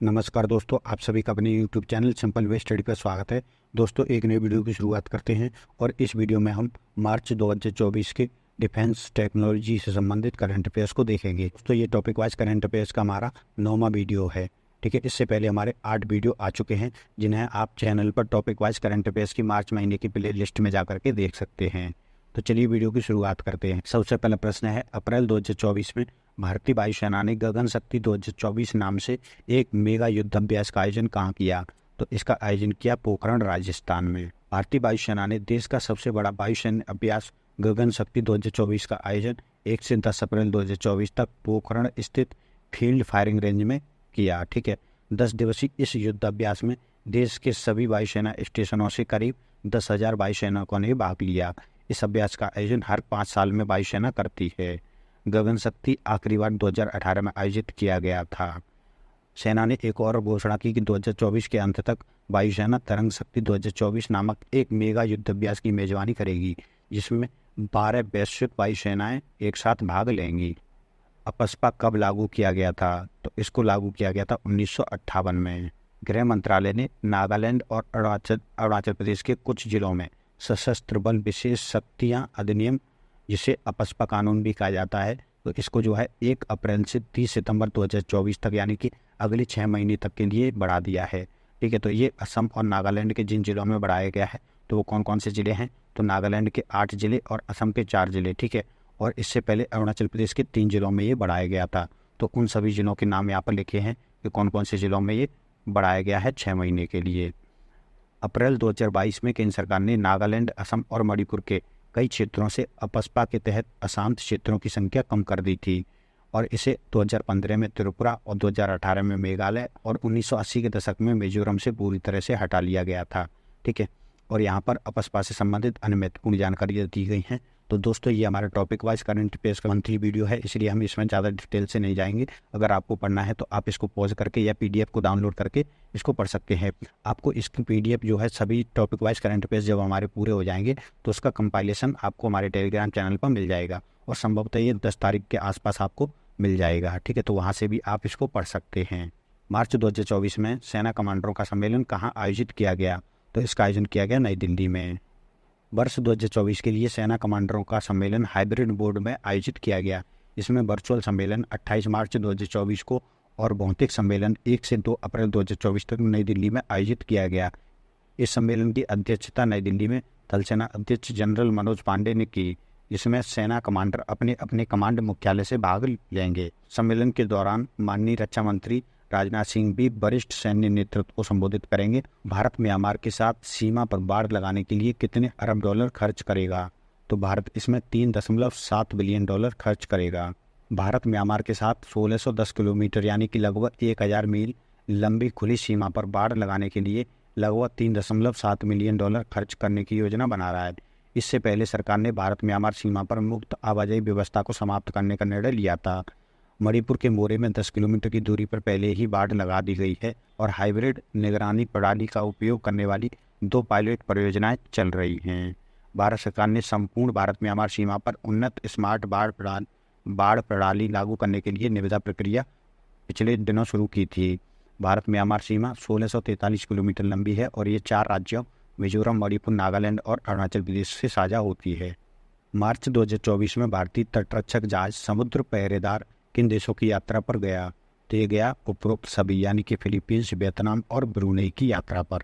नमस्कार दोस्तों, आप सभी का अपने YouTube channel simple way study पर स्वागत है। दोस्तों, एक नई वीडियो की शुरुआत करते हैं और इस वीडियो में हम मार्च 2024 के डिफेंस टेक्नोलॉजी से संबंधित करंट अफेयर्स को देखेंगे। दोस्तों, ये टॉपिक वाइज करंट अफेयर्स का हमारा 9वां वीडियो है। ठीक है, इससे पहले हमारे 8 वीडियो आ चुके हैं जिन्हें आप चैनल पर टॉपिक वाइज करंट अफेयर्स की मार्च महीने की प्ले लिस्ट में जाकर के देख सकते हैं। तो चलिए वीडियो की शुरुआत करते हैं। सबसे पहला प्रश्न है, अप्रैल 2024 में भारतीय वायुसेना ने गगन शक्ति 2024 नाम से एक मेगा युद्ध अभ्यास का आयोजन कहाँ किया? तो इसका आयोजन किया पोखरण, राजस्थान में। भारतीय वायुसेना ने देश का सबसे बड़ा वायुसैन्य अभ्यास गगन शक्ति 2024 का आयोजन 1 से 10 अप्रैल 2024 तक पोखरण स्थित फील्ड फायरिंग रेंज में किया। ठीक है, 10 दिवसीय इस युद्ध अभ्यास में देश के सभी वायुसेना स्टेशनों से करीब 10,000 वायुसैनिकों ने भाग लिया। इस अभ्यास का आयोजन हर 5 साल में वायुसेना करती है। गगन शक्ति आखिरी बार 2018 में आयोजित किया गया था। सेना ने एक और घोषणा की कि 2024 के अंत तक वायुसेना तरंग शक्ति 2024 नामक एक मेगा युद्ध अभ्यास की मेजबानी करेगी, जिसमें 12 वैश्विक वायुसेनाएं एक साथ भाग लेंगी। अपस्पा कब लागू किया गया था? तो इसको लागू किया गया था 1958 में। गृह मंत्रालय ने नागालैंड और अरुणाचल प्रदेश के कुछ जिलों में सशस्त्र बल विशेष शक्तियां अधिनियम, जिसे अपस्पा कानून भी कहा जाता है, तो इसको जो है 1 अप्रैल से 30 सितंबर 2024 तक यानी कि अगले 6 महीने तक के लिए बढ़ा दिया है। ठीक है, तो ये असम और नागालैंड के जिन जिलों में बढ़ाया गया है तो वो कौन कौन से ज़िले हैं? तो नागालैंड के 8 जिले और असम के 4 जिले। ठीक है, और इससे पहले अरुणाचल प्रदेश के 3 जिलों में ये बढ़ाया गया था। तो उन सभी जिलों के नाम यहाँ पर लिखे हैं कि कौन कौन से जिलों में ये बढ़ाया गया है 6 महीने के लिए। अप्रैल 2022 में केंद्र सरकार ने नागालैंड, असम और मणिपुर के कई क्षेत्रों से अपस्पा के तहत अशांत क्षेत्रों की संख्या कम कर दी थी और इसे 2015 में त्रिपुरा और 2018 में मेघालय और 1980 के दशक में मिजोरम से पूरी तरह से हटा लिया गया था। ठीक है, और यहाँ पर अपस्पा से संबंधित अन्य महत्वपूर्ण जानकारियाँ दी गई हैं। तो दोस्तों, ये हमारा टॉपिक वाइज करंट अफेयर्स का मंथली वीडियो है, इसलिए हम इसमें ज़्यादा डिटेल से नहीं जाएंगे। अगर आपको पढ़ना है तो आप इसको पॉज करके या PDF को डाउनलोड करके इसको पढ़ सकते हैं। आपको इसकी PDF जो है सभी टॉपिक वाइज करंट अफेयर्स जब हमारे पूरे हो जाएंगे तो उसका कंपाइलेशन आपको हमारे टेलीग्राम चैनल पर मिल जाएगा और संभवतः ये 10 तारीख के आसपास आपको मिल जाएगा। ठीक है, तो वहाँ से भी आप इसको पढ़ सकते हैं। मार्च 2024 में सेना कमांडरों का सम्मेलन कहाँ आयोजित किया गया? तो इसका आयोजन किया गया नई दिल्ली में। वर्ष 2024 के लिए सेना कमांडरों का सम्मेलन हाइब्रिड मोड में आयोजित किया गया। इसमें वर्चुअल सम्मेलन 28 मार्च 2024 को और भौतिक सम्मेलन 1 से 2 अप्रैल 2024 तक नई दिल्ली में आयोजित किया गया। इस सम्मेलन की अध्यक्षता नई दिल्ली में थल सेना अध्यक्ष जनरल मनोज पांडे ने की, जिसमें सेना कमांडर अपने अपने कमांड मुख्यालय से भाग लेंगे। सम्मेलन के दौरान माननीय रक्षा मंत्री राजनाथ सिंह भी वरिष्ठ सैन्य नेतृत्व को संबोधित करेंगे। भारत म्यांमार के साथ सीमा पर बाड़ लगाने के लिए कितने अरब डॉलर खर्च करेगा? तो भारत इसमें 3.7 बिलियन डॉलर खर्च करेगा। भारत म्यांमार के साथ 1610 किलोमीटर यानी कि लगभग 1000 मील लंबी खुली सीमा पर बाड़ लगाने के लिए लगभग 3.7 मिलियन डॉलर खर्च करने की योजना बना रहा है। इससे पहले सरकार ने भारत म्यांमार सीमा पर मुक्त आवाजाही व्यवस्था को समाप्त करने का निर्णय लिया था। मणिपुर के मोरे में 10 किलोमीटर की दूरी पर पहले ही बाड़ लगा दी गई है और हाइब्रिड निगरानी प्रणाली का उपयोग करने वाली 2 पायलट परियोजनाएं चल रही हैं। भारत सरकार ने संपूर्ण भारत म्यांमार सीमा पर उन्नत स्मार्ट बाड़ प्रणाली लागू करने के लिए निविदा प्रक्रिया पिछले दिनों शुरू की थी। भारत म्यांमार सीमा 1643 किलोमीटर लंबी है और ये 4 राज्यों मिजोरम, मणिपुर, नागालैंड और अरुणाचल प्रदेश से साझा होती है। मार्च 2024 में भारतीय तटरक्षक जहाज समुद्र पहरेदार किन देशों की यात्रा पर गया? तो ये गया उपरोक्त सभी यानी कि फिलीपींस, वियतनाम और ब्रुनेई की यात्रा पर।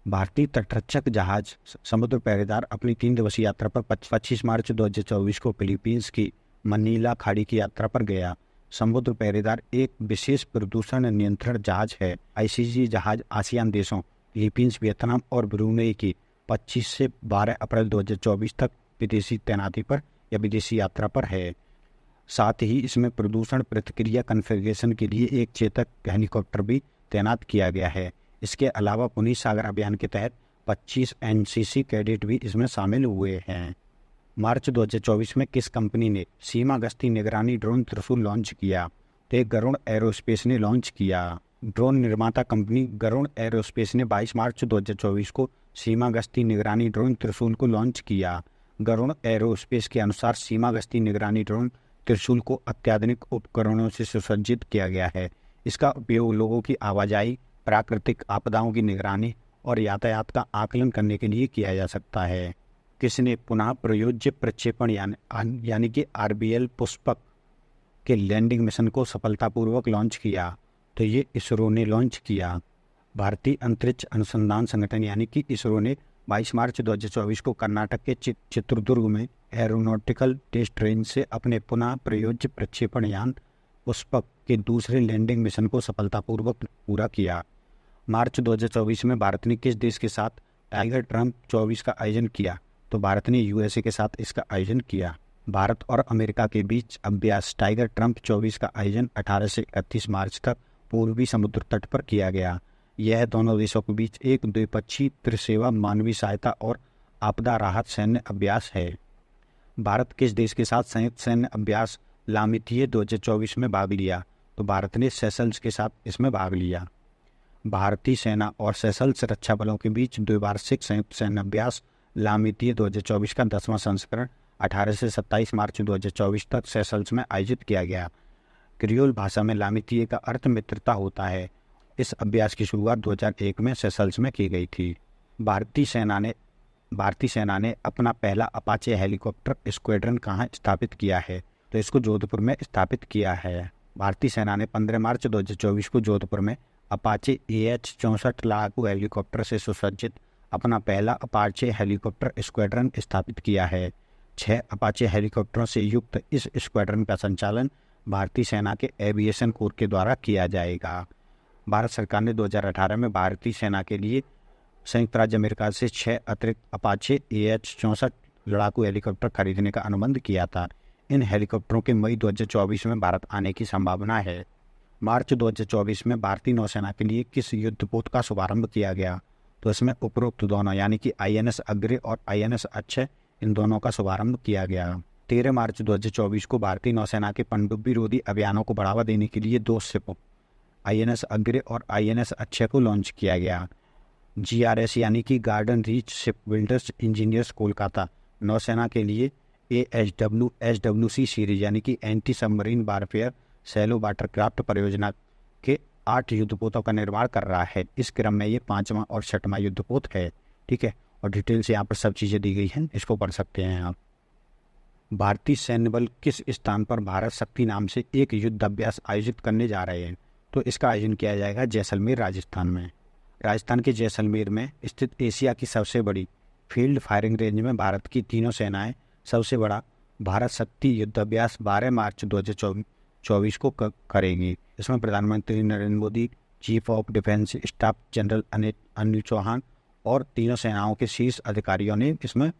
भारतीय तटरक्षक जहाज समुद्र पहरेदार अपनी 3 दिवसीय यात्रा पर 25 मार्च 2024 को फिलीपींस की मनीला खाड़ी की यात्रा पर गया। समुद्र पहरेदार एक विशेष प्रदूषण नियंत्रण जहाज है। ICG जहाज आसियान देशों फिलीपींस, वियतनाम और ब्रुनेई की 25 से 12 अप्रैल 2024 तक विदेशी तैनाती पर या विदेशी यात्रा पर है। साथ ही इसमें प्रदूषण प्रतिक्रिया कॉन्फ़िगरेशन के लिए एक चेतक हेलीकॉप्टर भी तैनात किया गया है। इसके अलावा पुनीत सागर अभियान के तहत 25 NCC कैडेट भी इसमें शामिल हुए हैं। मार्च 2024 में किस कंपनी ने सीमा गश्ती निगरानी ड्रोन त्रिशूल लॉन्च किया? तो गरुड़ एरोस्पेस ने लॉन्च किया। ड्रोन निर्माता कंपनी गरुड़ एरोस्पेस ने 22 मार्च 2024 को सीमा गश्ती निगरानी ड्रोन त्रिशूल को लॉन्च किया। गरुड़ एरोस्पेस के अनुसार सीमा गश्ती निगरानी ड्रोन त्रिशूल को अत्याधुनिक उपकरणों से सुसज्जित किया गया है। इसका उपयोग लोगों की आवाजाही, प्राकृतिक आपदाओं की निगरानी और यातायात का आकलन करने के लिए किया जा सकता है। किसने पुनः प्रयोज्य प्रक्षेपण यानी कि RBL पुष्पक के लैंडिंग मिशन को सफलतापूर्वक लॉन्च किया? तो ये इसरो ने लॉन्च किया। भारतीय अंतरिक्ष अनुसंधान संगठन यानी कि इसरो ने 22 मार्च 2024 को कर्नाटक के चित्रदुर्ग में एरोनॉटिकल टेस्ट रेंज से अपने पुनः प्रयोज्य प्रक्षेपण यान पुष्पक के दूसरे लैंडिंग मिशन को सफलतापूर्वक पूरा किया। मार्च 2024 में भारत ने किस देश के साथ टाइगर ट्रम्प 24 का आयोजन किया? तो भारत ने USA के साथ इसका आयोजन किया। भारत और अमेरिका के बीच अभ्यास टाइगर ट्रम्प 24 का आयोजन 18 से 31 मार्च तक पूर्वी समुद्र तट पर किया गया। यह दोनों देशों के बीच एक द्विपक्षीय त्रिसेवा मानवीय सहायता और आपदा राहत सैन्य अभ्यास है। भारत किस देश के साथ संयुक्त सैन्य अभ्यास लामितीय 2024 में भाग लिया? तो भारत ने सेशल्स के साथ इसमें भाग लिया। भारतीय सेना और सेशल्स रक्षा बलों के बीच द्विवार्षिक संयुक्त सैन्य अभ्यास लामितीय 2024 का 10वां संस्करण 18 से 27 मार्च 2024 तक सेशल्स में आयोजित किया गया। क्रियोल भाषा में लामितीय का अर्थ मित्रता होता है। इस अभ्यास की शुरुआत 2001 में सेशल्स में की गई थी। भारतीय सेना ने अपना पहला अपाचे हेलीकॉप्टर स्क्वाड्रन कहाँ स्थापित किया है? तो इसको जोधपुर में स्थापित किया है। भारतीय सेना ने 15 मार्च 2024 को जोधपुर में अपाचे AH-64 लड़ाकू हेलीकॉप्टर से सुसज्जित अपना पहला अपाचे हेलीकॉप्टर स्क्वाड्रन स्थापित किया है। 6 अपाचे हेलीकॉप्टरों से युक्त इस स्क्वाड्रन का संचालन भारतीय सेना के एविएशन कोर के द्वारा किया जाएगा। भारत सरकार ने 2018 में भारतीय सेना के लिए संयुक्त राज्य अमेरिका से 6 अतिरिक्त अपाचे AH-64 लड़ाकू हेलीकॉप्टर खरीदने का अनुबंध किया था। इन हेलीकॉप्टरों के मई 2024 में भारत आने की संभावना है। मार्च 2024 में भारतीय नौसेना के लिए किस युद्धपोत का शुभारंभ किया गया? तो इसमें उपरोक्त दोनों यानी कि INS अग्रे और INS अक्षय, इन दोनों का शुभारंभ किया गया। 13 मार्च 2024 को भारतीय नौसेना के पनडुब्बी रोधी अभियानों को बढ़ावा देने के लिए 2 शिप INS अग्रे और INS अक्षय को लॉन्च किया गया। GRS यानी कि Garden Reach Ship Builders Engineers Kolkata नौसेना के लिए SWC सीरीज यानी कि anti submarine warfare shallow watercraft परियोजना के 8 युद्धपोतों का निर्माण कर रहा है। इस क्रम में ये 5वां और 6वां युद्धपोत है। ठीक है, और डिटेल से यहाँ पर सब चीज़ें दी गई हैं, इसको पढ़ सकते हैं आप। भारतीय सैन्य बल किस स्थान पर भारत शक्ति नाम से एक युद्ध अभ्यास आयोजित करने जा रहे हैं? तो इसका आयोजन किया जाएगा जैसलमेर राजस्थान में। राजस्थान के जैसलमेर में स्थित एशिया की सबसे बड़ी फील्ड फायरिंग रेंज में भारत की तीनों सेनाएं सबसे बड़ा भारत शक्ति युद्धाभ्यास 12 मार्च 2024 को करेंगी। इसमें प्रधानमंत्री Narendra Modi, Chief of Defence Staff General Anil Chauhan और तीनों सेनाओं के शीर्ष अधिकारियों ने इसमें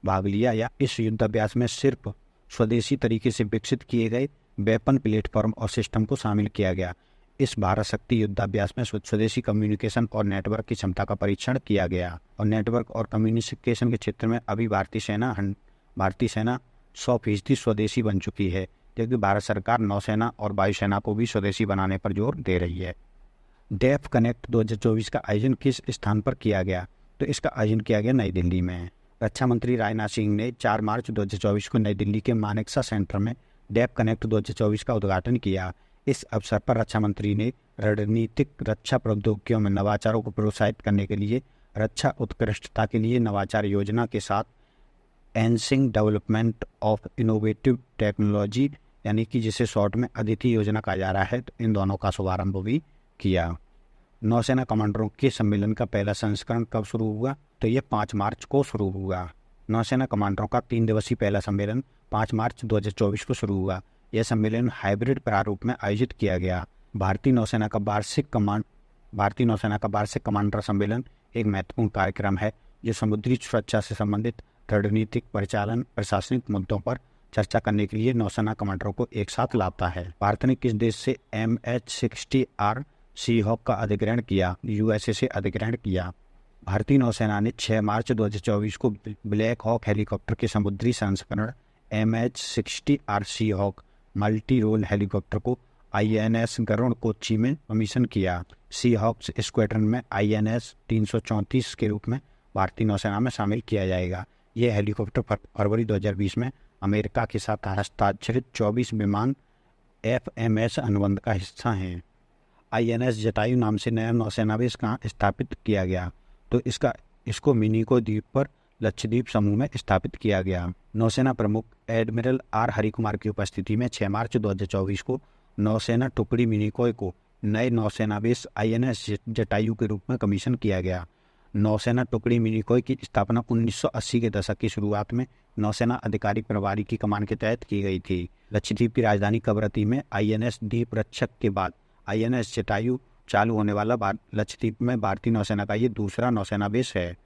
भाग लिया। या इस युद्धाभ्यास में सिर्फ स्वदेशी तरीके से विकसित किए गए वेपन प्लेटफॉर्म और सिस्टम को शामिल किया गया। इस भारत शक्ति युद्धाभ्यास में स्वदेशी कम्युनिकेशन और नेटवर्क की क्षमता का परीक्षण किया गया। और नेटवर्क और कम्युनिकेशन के क्षेत्र में अभी भारतीय सेना 100% स्वदेशी बन चुकी है, जबकि भारत सरकार नौसेना और वायुसेना को भी स्वदेशी बनाने पर जोर दे रही है। डेफ कनेक्ट 2024 का आयोजन किस स्थान पर किया गया? तो इसका आयोजन किया गया नई दिल्ली में। रक्षा मंत्री राजनाथ सिंह ने 4 मार्च 2024 को नई दिल्ली के मानेकशॉ सेंटर में डेफ कनेक्ट 2024 का उद्घाटन किया। इस अवसर पर रक्षा मंत्री ने रणनीतिक रक्षा प्रौद्योगिकियों में नवाचारों को प्रोत्साहित करने के लिए रक्षा उत्कृष्टता के लिए नवाचार योजना के साथ एनसिंग डेवलपमेंट ऑफ इनोवेटिव टेक्नोलॉजी यानी कि जिसे शॉर्ट में अदिति योजना कहा जा रहा है, तो इन दोनों का शुभारंभ भी किया। नौसेना कमांडरों के सम्मेलन का पहला संस्करण कब शुरू हुआ? तो ये 5 मार्च को शुरू हुआ। नौसेना कमांडरों का 3 दिवसीय पहला सम्मेलन 5 मार्च 2024 को शुरू हुआ। यह सम्मेलन हाइब्रिड प्रारूप में आयोजित किया गया। भारतीय नौसेना का वार्षिक कमांडर सम्मेलन एक महत्वपूर्ण कार्यक्रम है जो समुद्री सुरक्षा से संबंधित रणनीतिक, परिचालन, प्रशासनिक मुद्दों पर चर्चा करने के लिए नौसेना कमांडरों को एक साथ लाता है। भारत ने किस देश से MH-60R सीहॉक का अधिग्रहण किया? USA से अधिग्रहण किया। भारतीय नौसेना ने 6 मार्च 2024 को ब्लैक हॉक हेलीकॉप्टर के समुद्री संस्करण MH-60R Seahawk multi role helicopter को INS गरुड़ कोच्चि में कमीशन किया। सीहॉक्स स्क्वाड्रन में INS 334 के रूप में भारतीय नौसेना में शामिल किया जाएगा। यह हेलीकॉप्टर फरवरी 2020 में अमेरिका के साथ हस्ताक्षरित 24 विमान FMS अनुबंध का हिस्सा हैं। INS जटायु नाम से नया नौसेना बेस कहाँ स्थापित किया गया? तो इसको मिनिको द्वीप पर लक्षद्वीप समूह में स्थापित किया गया। नौसेना प्रमुख एडमिरल आर हरिकुमार की उपस्थिति में 6 मार्च 2024 को नौसेना टुकड़ी मिनिकोय को नए नौसेना बेस INS जटायु के रूप में कमीशन किया गया। नौसेना टुकड़ी मिनिकोय की स्थापना 1980 के दशक की शुरुआत में नौसेना अधिकारी प्रभारी की कमान के तहत की गई थी। लक्षद्वीप की राजधानी कवरत्ती में INS द्वीप रक्षक के बाद INS जटायु चालू होने वाला लक्षद्वीप में भारतीय नौसेना का ये दूसरा नौसेना बेस है।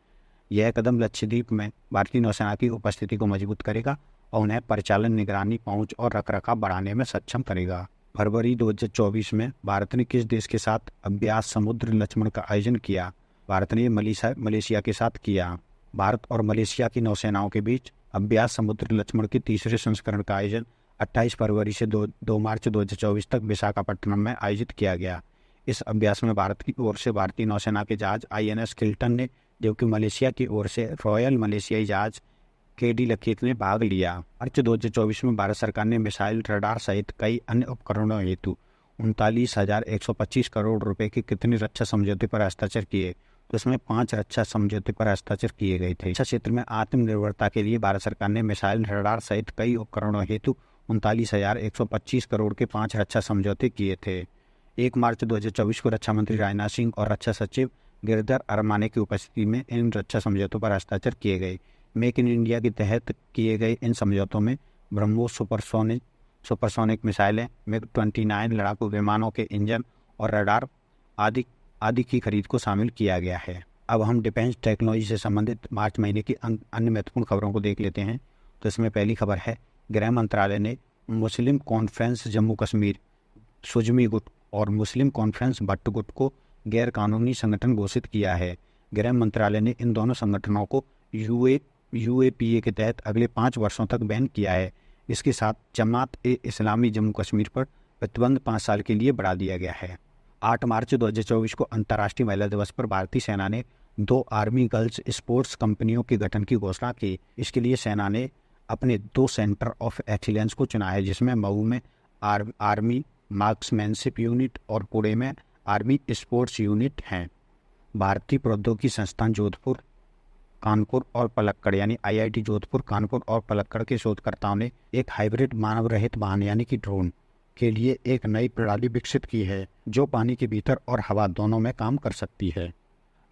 यह कदम लक्षद्वीप में भारतीय नौसेना की उपस्थिति को मजबूत करेगा और उन्हें परिचालन, निगरानी, पहुंच और रखरखाव बढ़ाने में सक्षम करेगा। फरवरी 2024 में भारत ने किस देश के साथ अभ्यास समुद्र लक्ष्मण का आयोजन किया? भारत ने मलेशिया के साथ किया। भारत और मलेशिया की नौसेनाओं के बीच अभ्यास समुद्र लक्ष्मण के तीसरे संस्करण का आयोजन 28 फरवरी से 2 मार्च 2024 तक विशाखापट्टनम में आयोजित किया गया। इस अभ्यास में भारत की ओर से भारतीय नौसेना के जहाज INS किल्टन ने, जबकि मलेशिया की ओर से रॉयल मलेशियाई जहाज KD लखीत ने भाग लिया। मार्च 2024 में भारत सरकार ने मिसाइल, रडार सहित कई अन्य उपकरणों हेतु 39,125 करोड़ रुपए के कितने रक्षा समझौते पर हस्ताक्षर किए? तो इसमें 5 रक्षा समझौते पर हस्ताक्षर किए गए थे। रक्षा क्षेत्र में आत्मनिर्भरता के लिए भारत सरकार ने मिसाइल, रडार सहित कई उपकरणों हेतु 39,125 करोड़ के 5 रक्षा समझौते किए थे। 1 मार्च 2024 को रक्षा मंत्री राजनाथ सिंह और रक्षा सचिव गिरिधर अरमाने की उपस्थिति में इन रक्षा समझौतों पर हस्ताक्षर किए गए। मेक इन इंडिया के तहत किए गए इन समझौतों में ब्रह्मोस सुपरसोनिक मिसाइलें, MiG-29 लड़ाकू विमानों के इंजन और रडार आदि की खरीद को शामिल किया गया है। अब हम डिफेंस टेक्नोलॉजी से संबंधित मार्च महीने की अन्य महत्वपूर्ण खबरों को देख लेते हैं। तो इसमें पहली खबर है, गृह मंत्रालय ने मुस्लिम कॉन्फ्रेंस जम्मू कश्मीर सुजमी गुट और मुस्लिम कॉन्फ्रेंस भट्ट गुट को गैर कानूनी संगठन घोषित किया है। गृह मंत्रालय ने इन दोनों संगठनों को UAPA के तहत अगले 5 वर्षों तक बैन किया है। इसके साथ जमात-ए-इस्लामी जम्मू कश्मीर पर प्रतिबंध 5 साल के लिए बढ़ा दिया गया है। 8 मार्च 2024 को अंतर्राष्ट्रीय महिला दिवस पर भारतीय सेना ने 2 आर्मी गर्ल्स स्पोर्ट्स कंपनियों के गठन की घोषणा की। इसके लिए सेना ने अपने 2 सेंटर ऑफ एक्सीलेंस को चुना है, जिसमें मऊ में आर्मी मार्क्समैनशिप यूनिट और पुणे में आर्मी स्पोर्ट्स यूनिट हैं। भारतीय प्रौद्योगिकी संस्थान जोधपुर, कानपुर और पलक्कड़ यानी IIT जोधपुर, कानपुर और पलक्कड़ के शोधकर्ताओं ने एक हाइब्रिड मानव रहित वाहन यानी कि ड्रोन के लिए एक नई प्रणाली विकसित की है, जो पानी के भीतर और हवा दोनों में काम कर सकती है।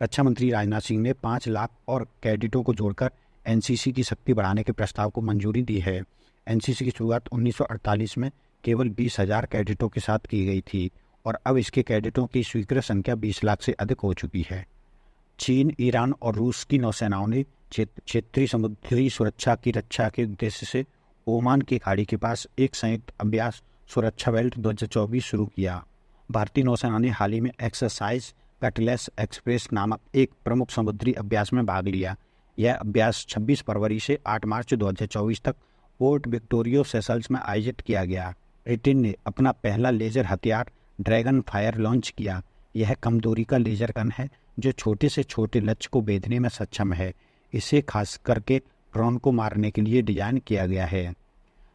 रक्षा मंत्री राजनाथ सिंह ने 5 लाख और कैडेटों को जोड़कर NCC की शक्ति बढ़ाने के प्रस्ताव को मंजूरी दी है। NCC की शुरुआत 1948 में केवल 20,000 कैडेटों के साथ की गई थी और अब इसके कैडेटों की स्वीकृत संख्या 20 लाख से अधिक हो चुकी है। चीन, ईरान और रूस की नौसेनाओं ने क्षेत्रीय समुद्री सुरक्षा की रक्षा के उद्देश्य से ओमान की खाड़ी के पास एक संयुक्त अभ्यास सुरक्षा बेल्ट 2024 शुरू किया। भारतीय नौसेना ने हाल ही में एक्सरसाइज कटलेस एक्सप्रेस नामक एक प्रमुख समुद्री अभ्यास में भाग लिया। यह अभ्यास 26 फरवरी से 8 मार्च 2024 तक पोर्ट विक्टोरिया सेशल्स में आयोजित किया गया। ब्रिटेन ने अपना पहला लेजर हथियार ड्रैगन फायर लॉन्च किया। यह कम दूरी का लेजर गन है जो छोटे से छोटे लक्ष्य को भेदने में सक्षम है। इसे खास करके ड्रोन को मारने के लिए डिजाइन किया गया है।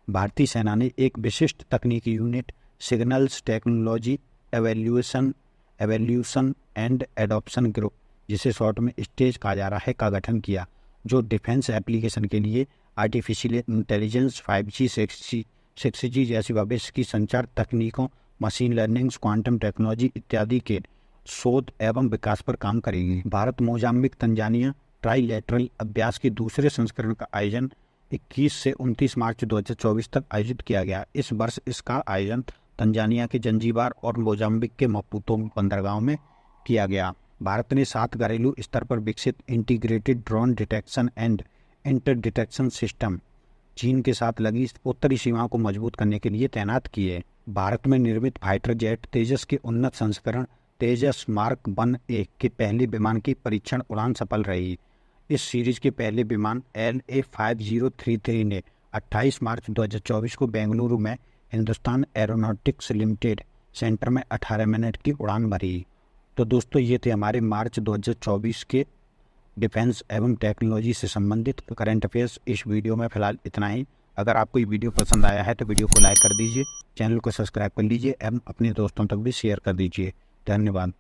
भारतीय सेना ने एक विशिष्ट तकनीकी unit signals technology evolution and adoption group, जिसे शॉर्ट में स्टेज कहा जा रहा है, का गठन किया, जो डिफेंस एप्लीकेशन के लिए आर्टिफिशियल इंटेलिजेंस, 5G, 6G जैसी भविष्य की संचार तकनीकों, मशीन लर्निंग, क्वांटम टेक्नोलॉजी इत्यादि के शोध एवं विकास पर काम करेगी। भारत मोजाम्बिक तंजानिया ट्राइलेटरल अभ्यास के दूसरे संस्करण का आयोजन 21 से 29 मार्च 2024 तक आयोजित किया गया। इस वर्ष इसका आयोजन तंजानिया के जंजीबार और मोजाम्बिक के मपूतो बंदरगाह में किया गया। भारत ने 7 घरेलू स्तर पर विकसित integrated drone detection and inter detection system चीन के साथ लगी उत्तरी सीमाओं को मजबूत करने के लिए तैनात किए। भारत में निर्मित फाइटर जेट तेजस के उन्नत संस्करण तेजस मार्क 1A के पहले विमान की परीक्षण उड़ान सफल रही। इस सीरीज के पहले विमान LA-5033 ने 28 मार्च 2024 को बेंगलुरु में हिंदुस्तान एरोनॉटिक्स लिमिटेड सेंटर में 18 मिनट की उड़ान भरी। तो दोस्तों, ये थे हमारे मार्च 2024 के डिफेंस एवं टेक्नोलॉजी से संबंधित करंट अफेयर्स। इस वीडियो में फिलहाल इतना ही। अगर आपको ये वीडियो पसंद आया है तो वीडियो को लाइक कर दीजिए, चैनल को सब्सक्राइब कर लीजिए एवं अपने दोस्तों तक भी शेयर कर दीजिए। धन्यवाद।